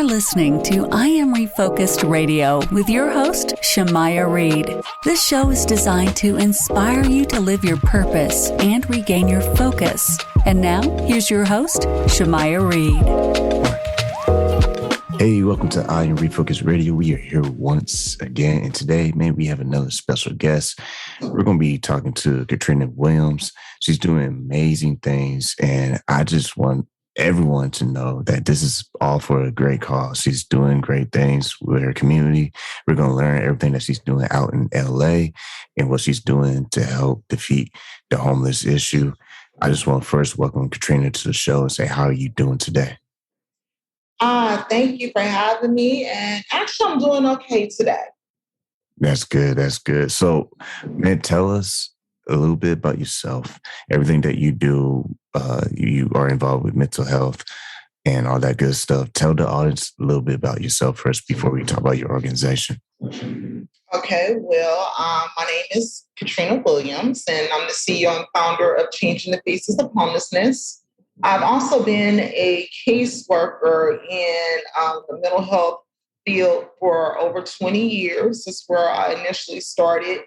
are listening to I Am Refocused Radio with your host, Shamaya Reed. This show is designed to inspire you to live your purpose and regain your focus. And now, here's your host, Shamaya Reed. Hey, welcome to I Am Refocused Radio. We are here once again, and today, man, we have another special guest. We're going to be talking to Katrina Williams. She's doing amazing things, and I just want everyone to know that this is all for a great cause. She's doing great things with her community. We're going to learn everything that she's doing out in LA and what she's doing to help defeat the homeless issue. I just want to first welcome Katrina to the show and say, how are you doing today? Thank you for having me. And actually, I'm doing okay today. That's good. That's good. So, man, tell us a little bit about yourself, everything that you do. You are involved with mental health and all that good stuff. Tell the audience a little bit about yourself first before we talk about your organization. Okay, well, my name is Katrina Williams, and I'm the CEO and founder of Changing the Faces of Homelessness. I've also been a caseworker in the mental health field for over 20 years. That's where I initially started.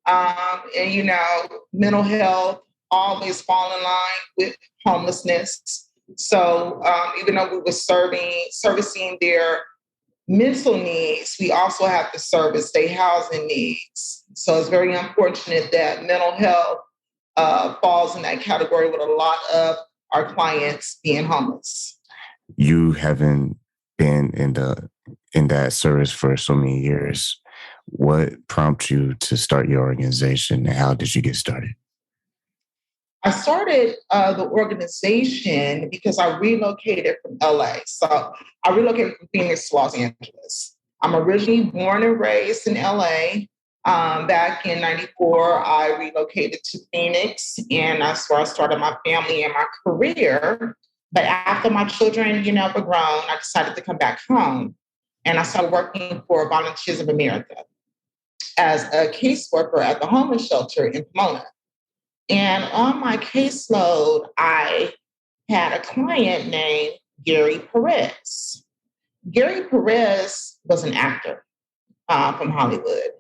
And, you know, mental health always fall in line with homelessness. So even though we were servicing their mental needs, we also have to service their housing needs. So it's very unfortunate that mental health falls in that category with a lot of our clients being homeless. You haven't been in that service for so many years. What prompted you to start your organization, and how did you get started? I started the organization because I relocated from LA. So I relocated from Phoenix to Los Angeles. I'm originally born and raised in LA. Back in 94, I relocated to Phoenix, and that's where I started my family and my career. But after my children, were grown, I decided to come back home. And I started working for Volunteers of America as a caseworker at the homeless shelter in Pomona. And on my caseload, I had a client named Gary Perez. Gary Perez was an actor from Hollywood,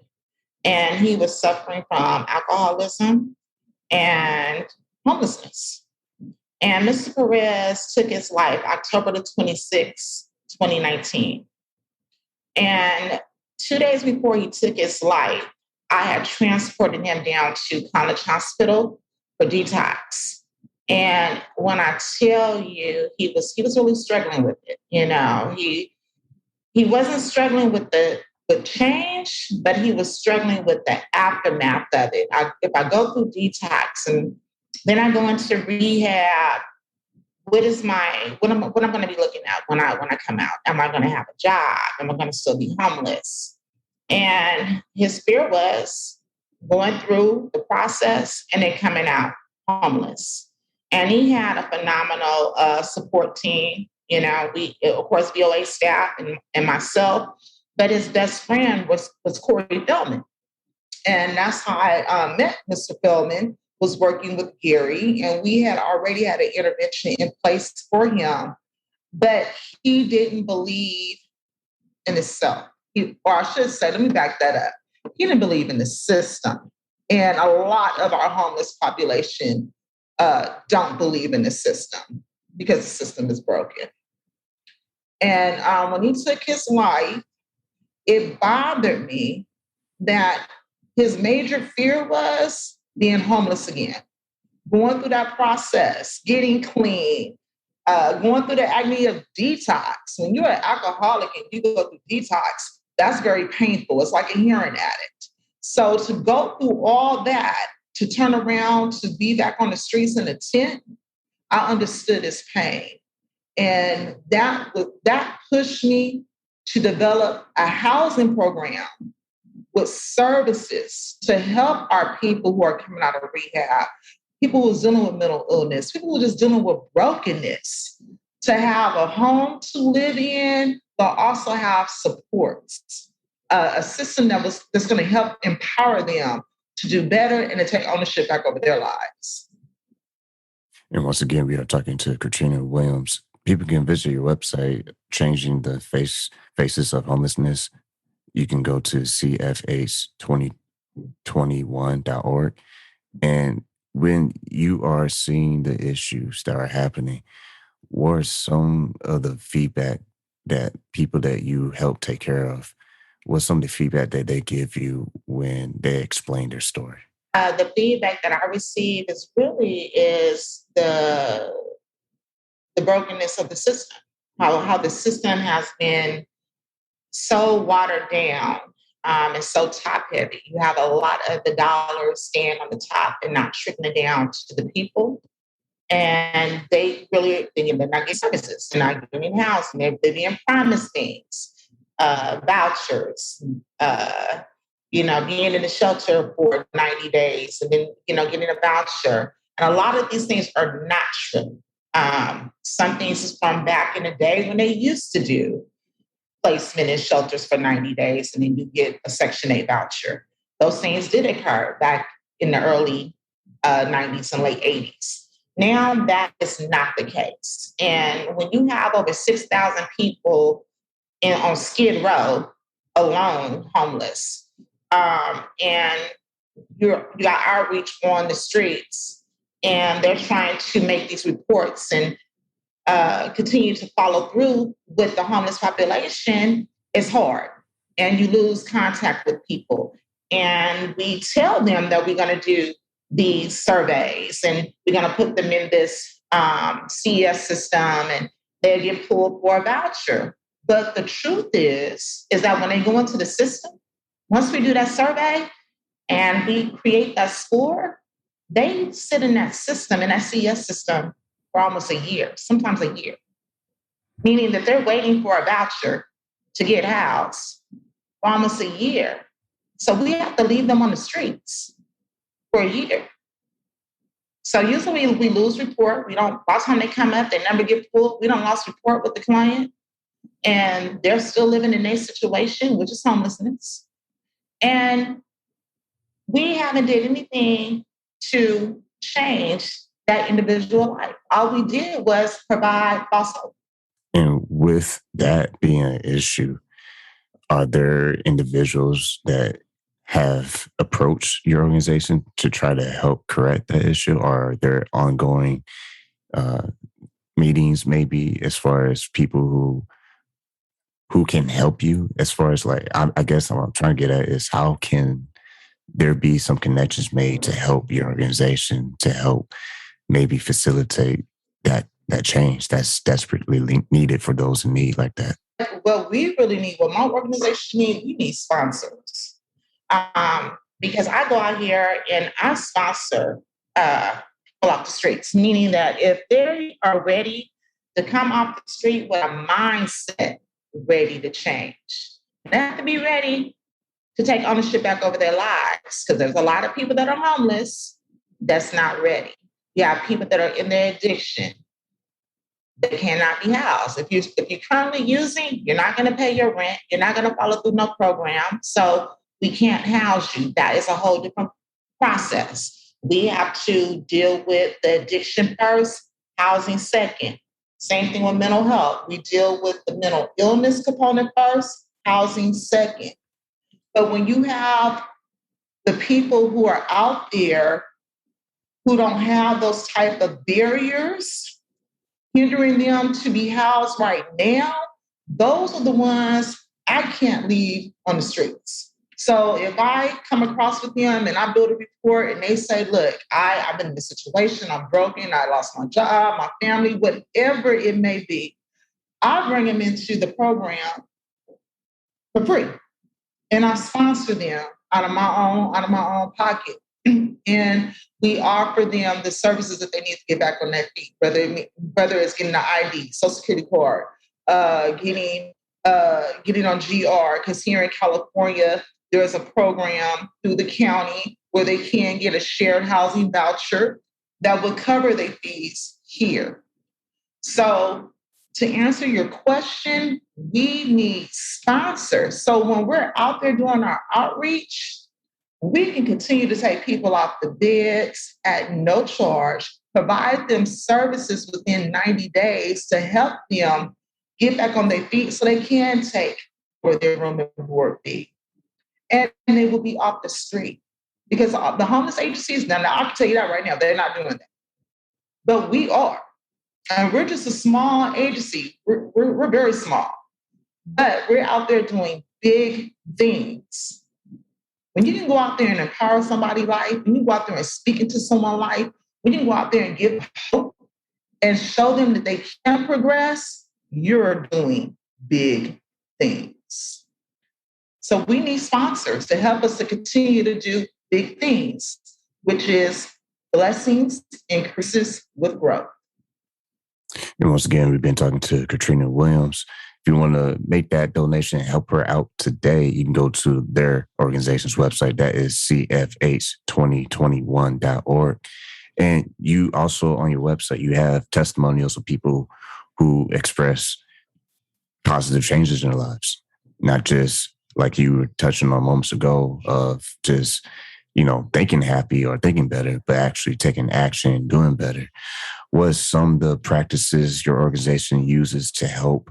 and he was suffering from alcoholism and homelessness. And Mr. Perez took his life October the 26th, 2019. And 2 days before he took his life, I had transported him down to College Hospital for detox. And when I tell you, he was really struggling with it. He wasn't struggling with change, but he was struggling with the aftermath of it. If I go through detox and then I go into rehab, what am I going to be looking at when I come out? Am I going to have a job? Am I going to still be homeless? And his fear was going through the process and then coming out homeless. And he had a phenomenal support team. We, of course, VOA staff and myself, but his best friend was Corey Feldman. And that's how I met Mr. Feldman, was working with Gary, and we had already had an intervention in place for him, but he didn't believe in himself. Or I should say, let me back that up. He didn't believe in the system. And a lot of our homeless population don't believe in the system because the system is broken. And when he took his life, it bothered me that his major fear was being homeless again, going through that process, getting clean, going through the agony of detox. When you're an alcoholic and you go through detox, that's very painful. It's like a heroin addict. So to go through all that, to turn around, to be back on the streets in a tent, I understood his pain. And that pushed me to develop a housing program with services to help our people who are coming out of rehab, people who are dealing with mental illness, people who are just dealing with brokenness, to have a home to live in, but also have supports, a system that's going to help empower them to do better and to take ownership back over their lives. And once again, we are talking to Katrina Williams, People can visit your website, changing the Faces of Homelessness. You can go to cfh2021.org. And when you are seeing the issues that are happening, what are some of the feedback that people that you help take care of, what's some of the feedback that they give you when they explain their story? The feedback that I receive is the brokenness of the system, how the system has been so watered down and so top heavy. You have a lot of the dollars staying on the top and not trickling down to the people. And they're not getting services, they're not getting housing, they're being promised things, vouchers, being in the shelter for 90 days and then, getting a voucher. And a lot of these things are not true. Some things is from back in the day when they used to do placement in shelters for 90 days and then you get a Section 8 voucher. Those things did occur back in the early 90s and late 80s. Now that is not the case. And when you have over 6,000 people on Skid Row alone, homeless, and you got outreach on the streets, and they're trying to make these reports and continue to follow through with the homeless population, it's hard. And you lose contact with people. And we tell them that we're going to do these surveys and we're going to put them in this CS system and they'll get pulled for a voucher. But the truth is that when they go into the system, once we do that survey and we create that score, they sit in that system, in that CS system, for almost a year, sometimes a year, meaning that they're waiting for a voucher to get housed for almost a year. So we have to leave them on the streets for a year. So usually we lose report. By the time they come up, they never get pulled. We don't lose report with the client. And they're still living in their situation, which is homelessness. And we haven't did anything to change that individual life. All we did was provide false hope. And with that being an issue, are there individuals that have approached your organization to try to help correct that issue? Or are there ongoing meetings, maybe, as far as people who can help you? As far as I guess what I'm trying to get at is how can there be some connections made to help your organization, to help maybe facilitate that change that's desperately needed for those in need like that? Well, what my organization needs, we need sponsors. Because I go out here and I sponsor people off the streets, meaning that if they are ready to come off the street with a mindset ready to change, they have to be ready to take ownership back over their lives, because there's a lot of people that are homeless that's not ready. You have people that are in their addiction that cannot be housed. If you're currently using, you're not going to pay your rent. You're not going to follow through no program. So we can't house you. That is a whole different process. We have to deal with the addiction first, housing second. Same thing with mental health. We deal with the mental illness component first, housing second. But when you have the people who are out there who don't have those type of barriers hindering them to be housed right now, those are the ones I can't leave on the streets. So if I come across with them and I build a report and they say, look, I've been in this situation, I'm broken, I lost my job, my family, whatever it may be, I bring them into the program for free. And I sponsor them out of my own pocket. And we offer them the services that they need to get back on their feet, whether it's getting an ID, Social Security card, getting on GR, because here in California, there's a program through the county where they can get a shared housing voucher that would cover their fees here. So to answer your question, we need sponsors. So when we're out there doing our outreach, we can continue to take people off the beds at no charge, provide them services within 90 days to help them get back on their feet so they can take for their room and board fee. And they will be off the street. Because the homeless agencies, now I can tell you that right now, they're not doing that. But we are. And we're just a small agency. We're very small. But we're out there doing big things. When you can go out there and empower somebody's life, when you go out there and speak into someone's life, when you can go out there and give hope and show them that they can progress, you're doing big things. So we need sponsors to help us to continue to do big things, which is blessings increases with growth. And once again, we've been talking to Katrina Williams. If you want to make that donation and help her out today, you can go to their organization's website. That is cfh2021.org. And you also, on your website, you have testimonials of people who express positive changes in their lives, not just like you were touching on moments ago of just, thinking happy or thinking better, but actually taking action and doing better. What are some of the practices your organization uses to help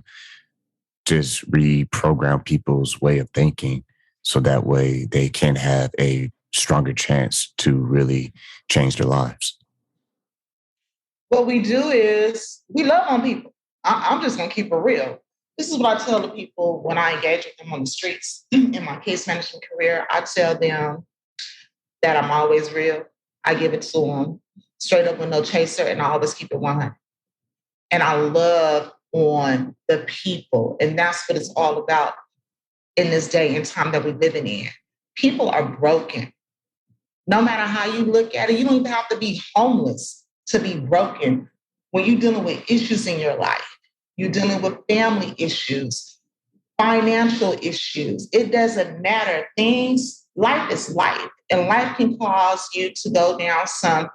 just reprogram people's way of thinking so that way they can have a stronger chance to really change their lives? What we do is we love on people. I'm just going to keep it real. This is what I tell the people when I engage with them on the streets in my case management career. I tell them that I'm always real. I give it to them straight up with no chaser, and I always keep it 100. And I love on the people. And that's what it's all about in this day and time that we're living in. People are broken. No matter how you look at it, you don't even have to be homeless to be broken. When you're dealing with issues in your life, you're dealing with family issues, financial issues, it doesn't matter. Life is life, and life can cause you to go down some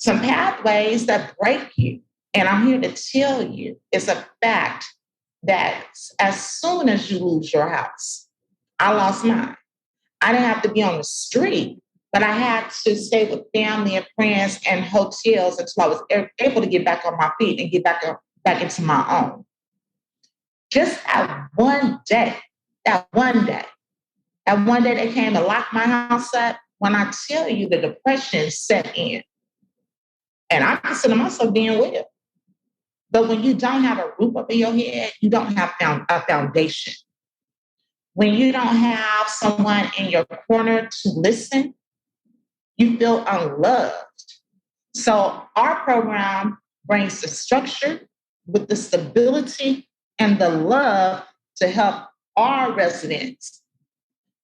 pathways that break you. And I'm here to tell you, it's a fact that as soon as you lose your house, I lost mine. I didn't have to be on the street, but I had to stay with family and friends and hotels until I was able to get back on my feet and get back into my own. Just that one day they came and locked my house up. When I tell you the depression set in, and I consider myself being well. But when you don't have a roof over your head, you don't have a foundation. When you don't have someone in your corner to listen, you feel unloved. So our program brings the structure with the stability and the love to help our residents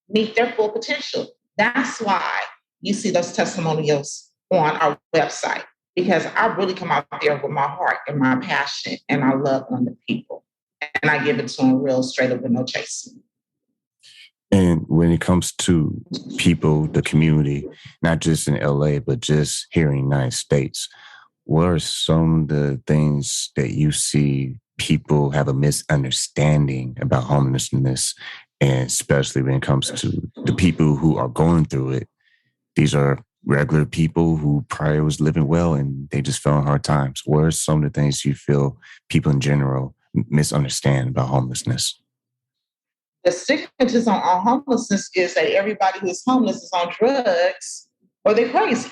meet their full potential. That's why you see those testimonials on our website, because I really come out there with my heart and my passion, and I love on the people. And I give it to them real straight up with no chasing. And when it comes to people, the community, not just in LA, but just here in the United States, what are some of the things that you see people have a misunderstanding about homelessness? And especially when it comes to the people who are going through it, these are regular people who probably was living well and they just fell in hard times. What are some of the things you feel people in general misunderstand about homelessness? The stigmatism on homelessness is that everybody who's homeless is on drugs or they're crazy,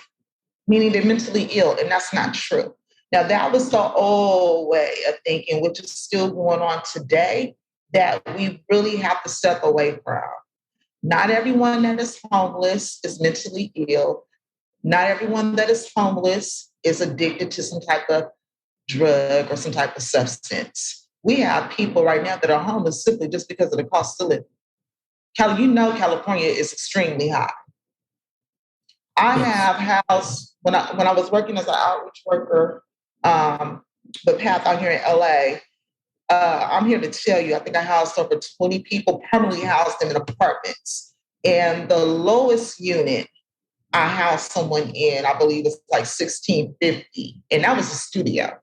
meaning they're mentally ill, and that's not true. Now, that was the old way of thinking, which is still going on today, that we really have to step away from. Not everyone that is homeless is mentally ill. Not everyone that is homeless is addicted to some type of drug or some type of substance. We have people right now that are homeless simply just because of the cost of living. California is extremely high. I have housed, when I was working as an outreach worker, the path out here in LA, I'm here to tell you, I think I housed over 20 people, permanently housed them in apartments. And the lowest unit I housed someone in, I believe it's like $1,650. And that was a studio.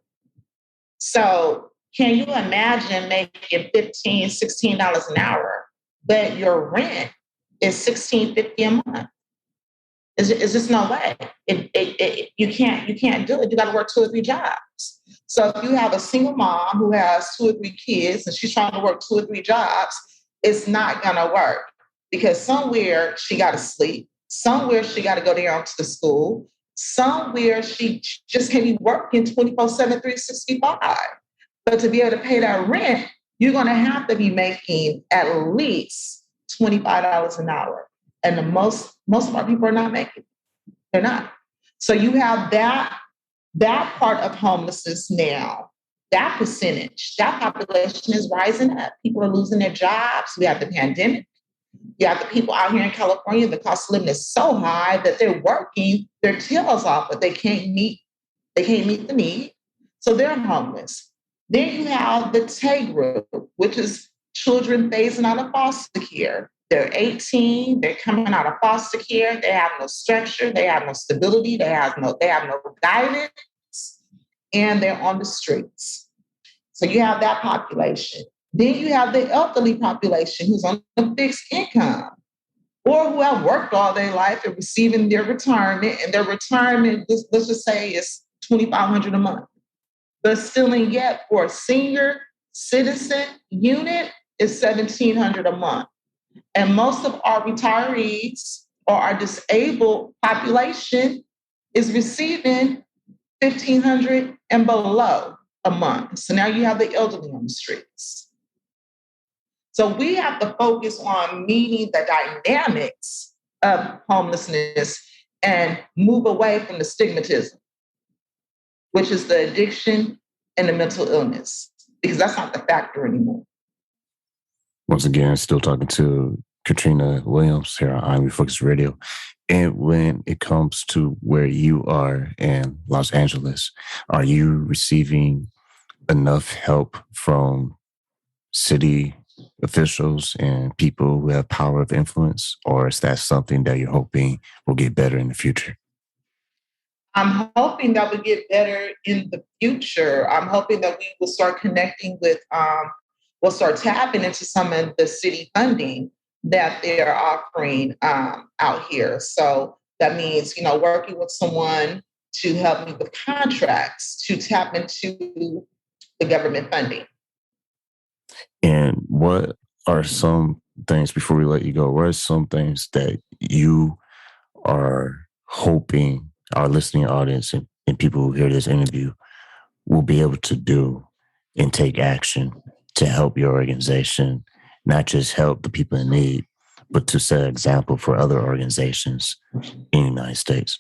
So can you imagine making $15, $16 an hour, but your rent is $1,650 a month? It's just no way. You can't do it. You got to work 2 or 3 jobs. So if you have a single mom who has 2 or 3 kids and she's trying to work 2 or 3 jobs, it's not going to work because somewhere she got to sleep, somewhere she got to go down to the school, somewhere she just can't be working 24/7, 365. But to be able to pay that rent, you're going to have to be making at least $25 an hour. And the most of our people are not making it. They're not. So you have that part of homelessness now. That percentage, that population is rising up. People are losing their jobs. We have the pandemic. You have the people out here in California, the cost of living is so high that they're working their tails off, but they can't meet the need. So they're homeless. Then you have the T group, which is children phasing out of foster care. They're 18, they're coming out of foster care, they have no structure, they have no stability, they have no guidance, and they're on the streets. So you have that population. Then you have the elderly population who's on a fixed income or who have worked all their life and receiving their retirement, and their retirement, let's just say, is $2,500 a month. But still and yet for a senior citizen unit is $1,700 a month. And most of our retirees or our disabled population is receiving $1,500 and below a month. So now you have the elderly on the streets. So we have to focus on meeting the dynamics of homelessness and move away from the stigmatism, which is the addiction and the mental illness, because that's not the factor anymore. Once again, still talking to Katrina Williams here on Refocus Radio. And when it comes to where you are in Los Angeles, are you receiving enough help from city officials and people who have power of influence, or is that something that you're hoping will get better in the future? I'm hoping that we get better in the future. I'm hoping that we will start connecting with, we'll start tapping into some of the city funding that they're offering out here. So that means, working with someone to help me with contracts to tap into the government funding. And what are some things, before we let you go, what are some things that you are hoping our listening audience and people who hear this interview will be able to do and take action to help your organization, not just help the people in need, but to set an example for other organizations in the United States?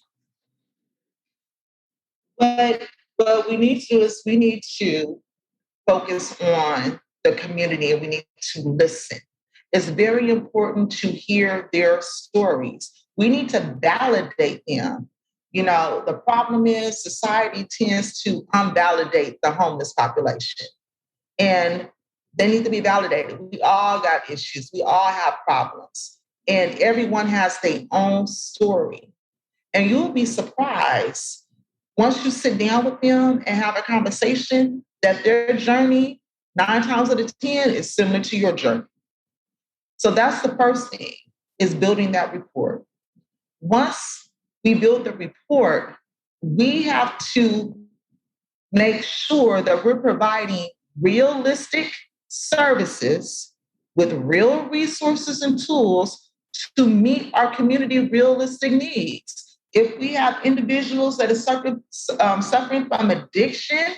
What we need to do is we need to focus on the community and we need to listen. It's very important to hear their stories. We need to validate them. The problem is society tends to unvalidate the homeless population, and they need to be validated. We all got issues. We all have problems, and everyone has their own story. And you'll be surprised once you sit down with them and have a conversation that their journey 9 times out of 10 is similar to your journey. So that's the first thing, is building that rapport. Once we build the rapport, we have to make sure that we're providing realistic services with real resources and tools to meet our community realistic needs. If we have individuals that are suffering from addiction,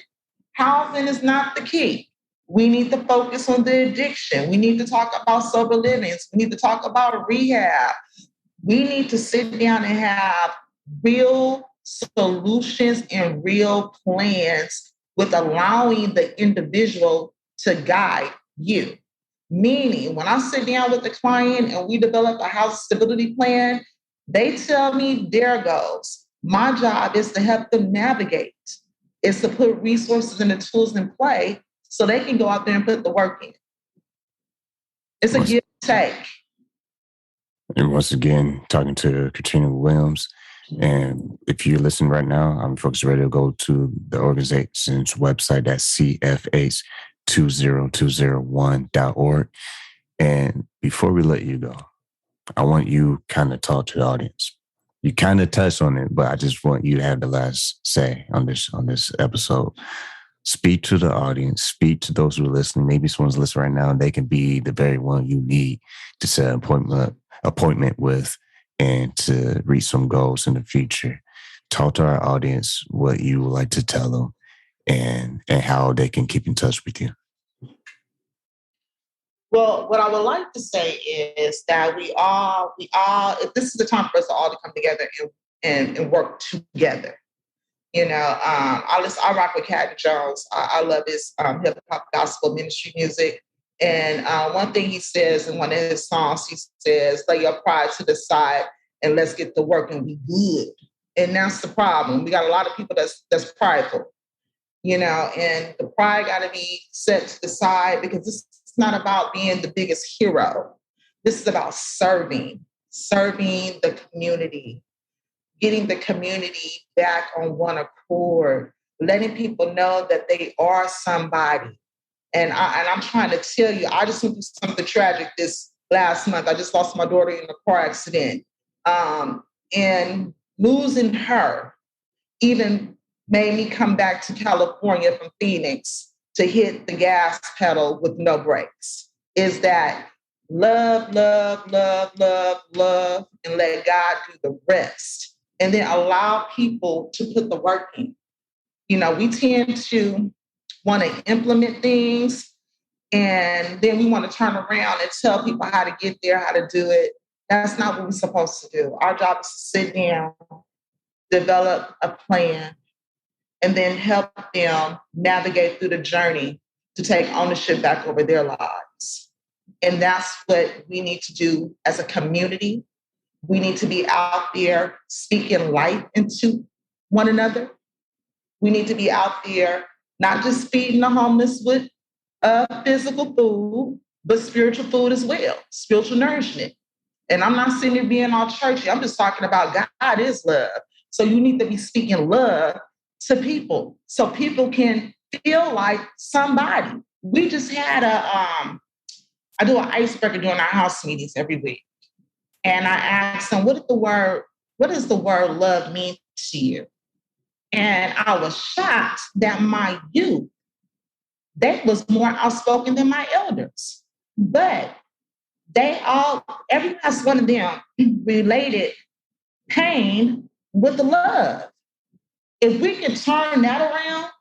housing is not the key. We need to focus on the addiction. We need to talk about sober livings. We need to talk about rehab. We need to sit down and have real solutions and real plans with allowing the individual to guide you. Meaning, when I sit down with the client and we develop a house stability plan, they tell me their goals. My job is to help them navigate. It's to put resources and the tools in play so they can go out there and put the work in. It's a give and take. And once again, talking to Katrina Williams. And if you're listening right now on Focus Radio, go to the organization's website, that's cfh20201.org. And before we let you go, I want you kind of talk to the audience. You kind of touched on it, but I just want you to have the last say on this episode. Speak to the audience, speak to those who are listening. Maybe someone's listening right now and they can be the very one you need to set an appointment with and to reach some goals in the future. Talk to our audience what you would like to tell them and how they can keep in touch with you. Well, what I would like to say is that we all, if this is the time for us all to come together and work together. I rock with Caddy Jones. I love his hip hop gospel ministry music. And one thing he says in one of his songs, he says, "Lay your pride to the side and let's get to work and be good." And that's the problem. We got a lot of people that's prideful, and the pride got to be set to the side because it's not about being the biggest hero. This is about serving the community, getting the community back on one accord, letting people know that they are somebody. And I'm trying to tell you, I just went through something tragic this last month. I just lost my daughter in a car accident. And losing her even made me come back to California from Phoenix to hit the gas pedal with no brakes. Is that love, love, love, love, love, and let God do the rest. And then allow people to put the work in. We tend to want to implement things and then we want to turn around and tell people how to get there, how to do it. That's not what we're supposed to do. Our job is to sit down, develop a plan, and then help them navigate through the journey to take ownership back over their lives. And that's what we need to do as a community. We need to be out there speaking life into one another. We need to be out there not just feeding the homeless with physical food, but spiritual food as well, spiritual nourishment. And I'm not sitting there being all churchy. I'm just talking about God is love. So you need to be speaking love to people so people can feel like somebody. We just had I do an icebreaker during our house meetings every week. And I asked them, what does the word love mean to you? And I was shocked that my youth, they was more outspoken than my elders. But every last one of them related pain with the love. If we can turn that around,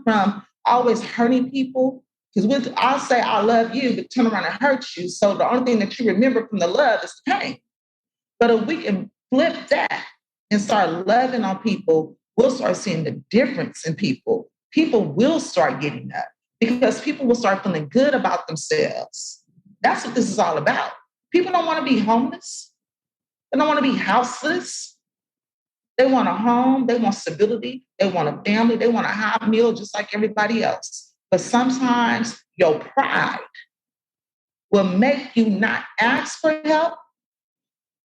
from always hurting people, because I'll say I love you, but turn around and hurt you. So the only thing that you remember from the love is the pain. But if we can flip that and start loving on people, we'll start seeing the difference in people. People will start getting up because people will start feeling good about themselves. That's what this is all about. People don't want to be homeless. They don't want to be houseless. They want a home. They want stability. They want a family. They want a hot meal just like everybody else. But sometimes your pride will make you not ask for help.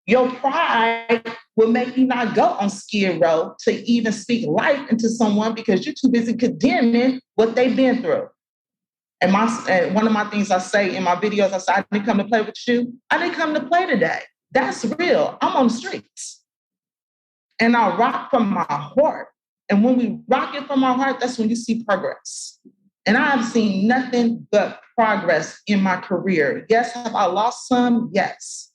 Your pride will make you not go on Skid Row to even speak life into someone because you're too busy condemning what they've been through. And one of my things I say in my videos, I say, I didn't come to play with you. I didn't come to play today. That's real. I'm on the streets. And I rock from my heart. And when we rock it from our heart, that's when you see progress. And I have seen nothing but progress in my career. Yes, have I lost some? Yes.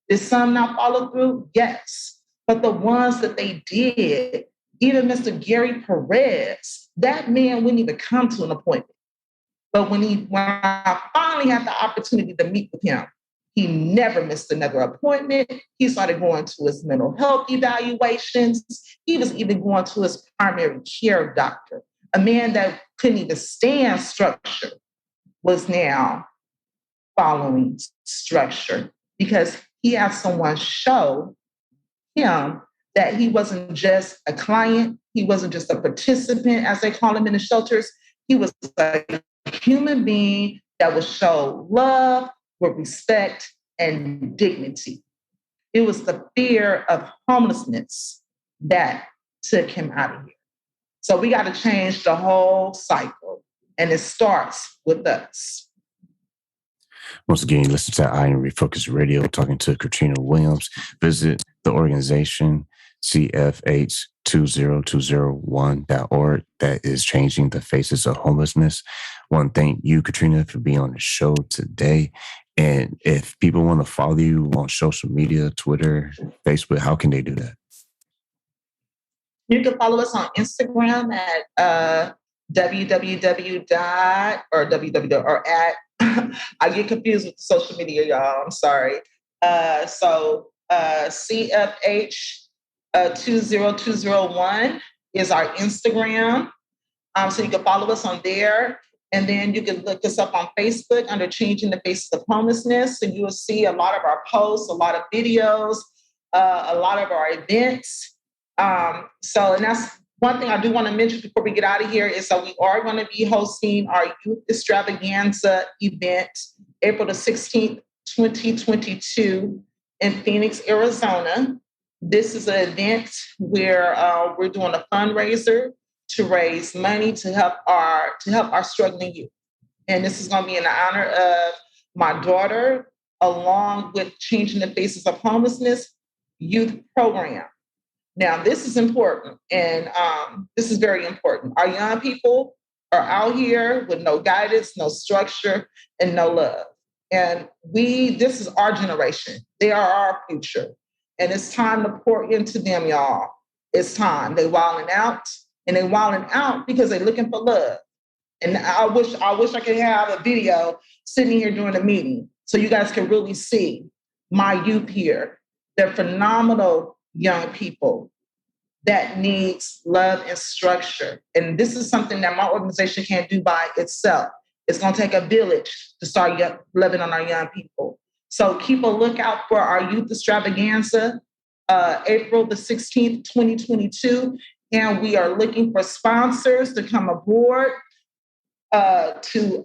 Did some not follow through? Yes. But the ones that they did, even Mr. Gary Perez, that man wouldn't even come to an appointment. But when I finally had the opportunity to meet with him, he never missed another appointment. He started going to his mental health evaluations. He was even going to his primary care doctor. A man that couldn't even stand structure was now following structure because he had someone show him that he wasn't just a client. He wasn't just a participant, as they call him in the shelters. He was a human being that would show love with respect and dignity. It was the fear of homelessness that took him out of here. So we got to change the whole cycle, and it starts with us. Once again, listen to I Am Refocused Radio, talking to Katrina Williams. Visit the organization CFH20201.org that is changing the faces of homelessness. I want to thank you, Katrina, for being on the show today. And if people want to follow you on social media, Twitter, Facebook, how can they do that? You can follow us on Instagram at www. or www. or at I get confused with the social media, y'all. I'm sorry. CFH 20201 is our Instagram. So you can follow us on there. And then you can look us up on Facebook under Changing the Faces of Homelessness. And you will see a lot of our posts, a lot of videos, a lot of our events. And that's one thing I do want to mention before we get out of here is that we are going to be hosting our Youth Extravaganza event April the 16th, 2022 in Phoenix, Arizona. This is an event where we're doing a fundraiser to raise money to help our struggling youth. And this is going to be in honor of my daughter, along with Changing the Faces of Homelessness youth program. Now, this is important, and this is very important. Our young people are out here with no guidance, no structure, and no love. And this is our generation. They are our future. And it's time to pour into them, y'all. It's time. They wilding out, and they wilding out because they're looking for love. And I wish I could have a video sitting here during the meeting so you guys can really see my youth here. They're phenomenal young people that needs love and structure. And this is something that my organization can't do by itself. It's going to take a village to start loving on our young people. So keep a lookout for our Youth Extravaganza, April the 16th, 2022. And we are looking for sponsors to come aboard to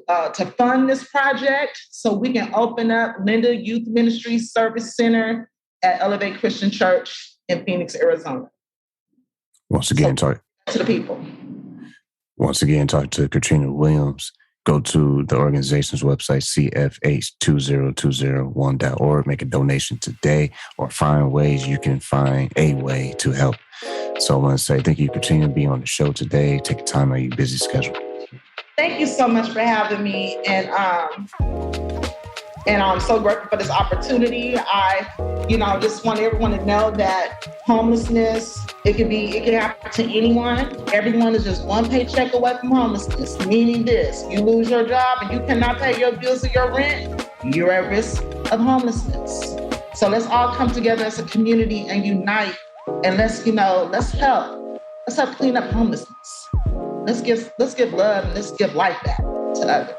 fund this project so we can open up Linda Youth Ministry Service Center at Elevate Christian Church in Phoenix, Arizona. Once again, talk to the people. Once again, talk to Katrina Williams. Go to the organization's website, CFH20201.org. Make a donation today or find ways you can find a way to help. So I want to say thank you, Katrina, for being on the show today. Take time out of your busy schedule. Thank you so much for having me. And I'm so grateful for this opportunity. I just want everyone to know that homelessness, it can happen to anyone. Everyone is just one paycheck away from homelessness, meaning this: you lose your job and you cannot pay your bills or your rent, you're at risk of homelessness. So let's all come together as a community and unite, and let's help clean up homelessness. Let's give love and let's give life back to others.